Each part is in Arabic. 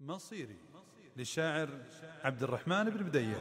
مصيري للشاعر عبد الرحمن بن بدية.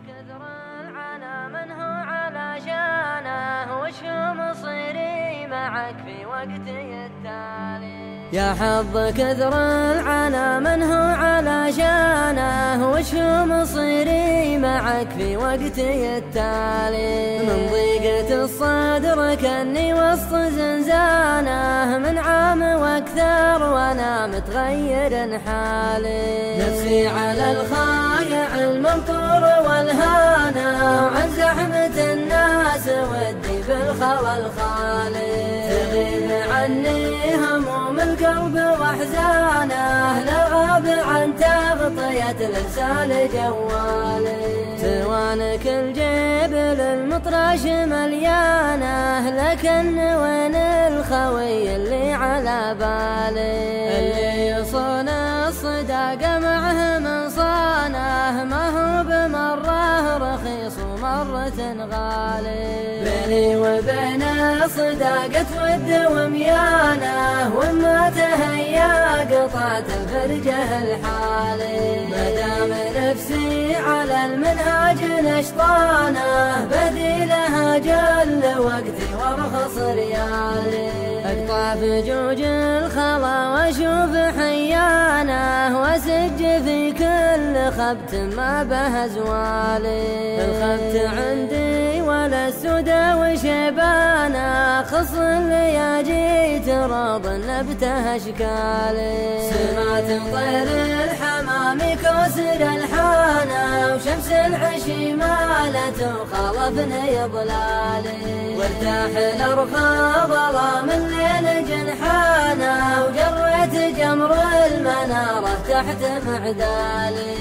كثر العنا من هو علشانه وش مصيري معك في وقتي التالي. يا حظ كثر العنا من هو علشانه وش مصيري معك في وقتي التالي. من ضيقة الصدر كأني وسط زنزانه من عام واكثر وانا متغير حالي. نفسي على الخايع الممطور والهانا وعن زحمة الناس ودي بالخوى الخالي. تغيب عني هموم القلب واحزانه لغاب عن تغطية لسان جوالي. توانك الجبل المطرش مليانه لكن وين الخوي اللي على بالي. اللي يصون الصداقة معه من صانه ما هو بمره رخيص ومرة غالي. بيني وبينه صداقة ود وميانه وما تهيا قطعت الفرجة الحالي. مدام نفسي على المنهاج نشطانه بديلها جل وقتي وارخص ريالي. اقطع فجوج الخلا واشوف حيانه واسج في كل خبت ما به زوالي. الخبت عندي ولا السدى وشيبانه خص اللي جيت راض نبته اشكالي. سمعت طير الحمام كوسر الحانه وشمس العشي مالت وخلفني ضلالي. وارتاح الارخاء ظلام الليل جنحانه وجريت جمر المناره تحت معدالي.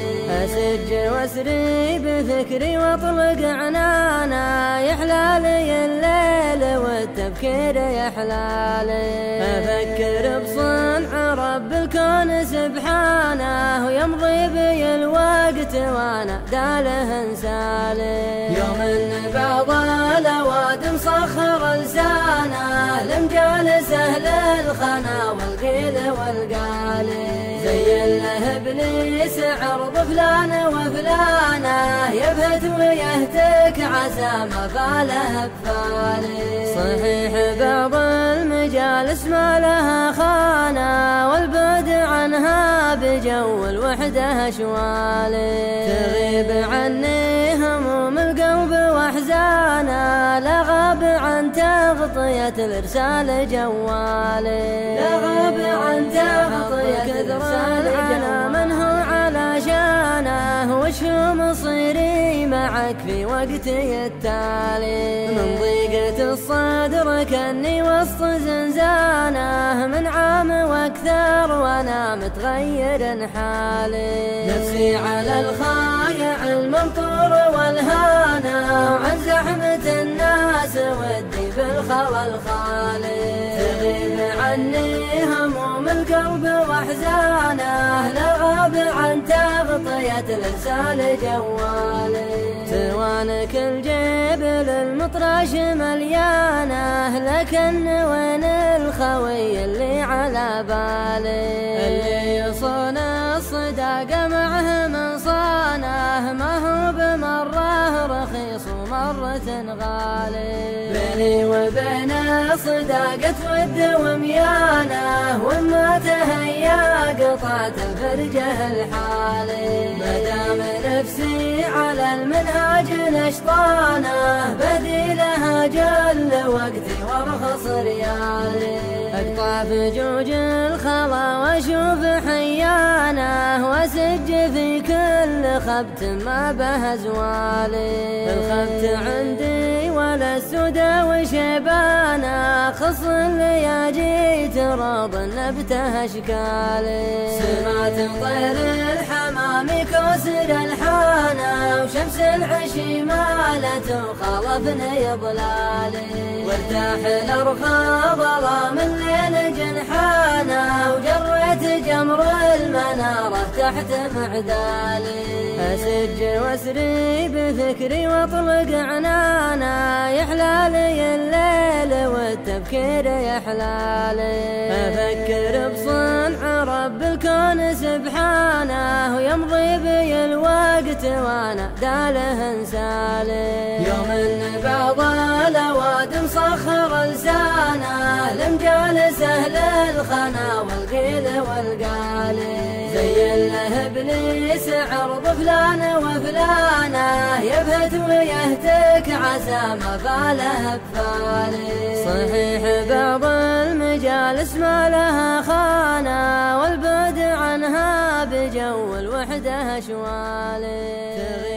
اسج واسري بفكري واطلق عنانه يحلالي الليل والتبكير يحلالي. افكر بصنع رب الكون سبحانه ويمضي بي الوقت وانا داله انسالي. يوم ان بعض الاواد مسخر لسانه لمجالسه للخنا والقيل والقالي. زين له ابليس عرض فلان وفلانه يبهت ويهتك عسى ما باله بفالي. صحيح بعض المجالس ما لها خانه والبعد عنها بجو الوحده اشوالي. تغيب عني هموم القلب واحزانه لغاب عن تغطية الارسال جوالي. لغاب عن تغطية الارسال على من هو علشانه وش مصيري معك في وقتي التالي. من ضيقة الصدر كأني وسط زنزانه من عام واكثر وانا متغير حالي. نفسي على الخايع الممطور والهانا وعن زحمة الناس ودي بالخوى الخالي. تغيب عني هموم القلب واحزانه لغاب عن تغطية لسان جوالي. توانك الجبل المطرش مليانه لكن وين الخوي اللي على بالي. اللي يصون الصداقة معه من صانه ما هو بمره رخيص ومرة غالي. بيني وبينه صداقة ود وميانه وما تهيا قطعت الفرجة الحالي. مدام نفسي على المنهاج نشطانه بديلها جل وقتي وارخص ريالي. اقطع فجوج الخلا واشوف حيانه واسج في كل خبت ما به زوالي. الخبت عندي ولا السدى وشيبانه خص اللي جيت راض نبته اشكالي. سمعت طير الحمام الظلام كسر الحانة وشمس العشي مالت وخلفني ضلالي وارتاح الأرخاء ظلام الليل جنحانة وجريت جمر المنارة تحت معدالي أسج واسري بفكري واطلق عنانا يحلالي الليل والتبكير يحلالي أفكر بصنع رب الكون سبحانه ويمضي بي الوقت وانا داله انسالي يوم ان بعض الاواد مسخر لسانه لمجالسه للخنا والقيل والقالي زين له ابليس عرض فلان وفلانه يبهت ويهتك عسى ما باله بفالي صحيح بعض المجالس ما لها خانه والبعد عنها بجو الوحده اشوالي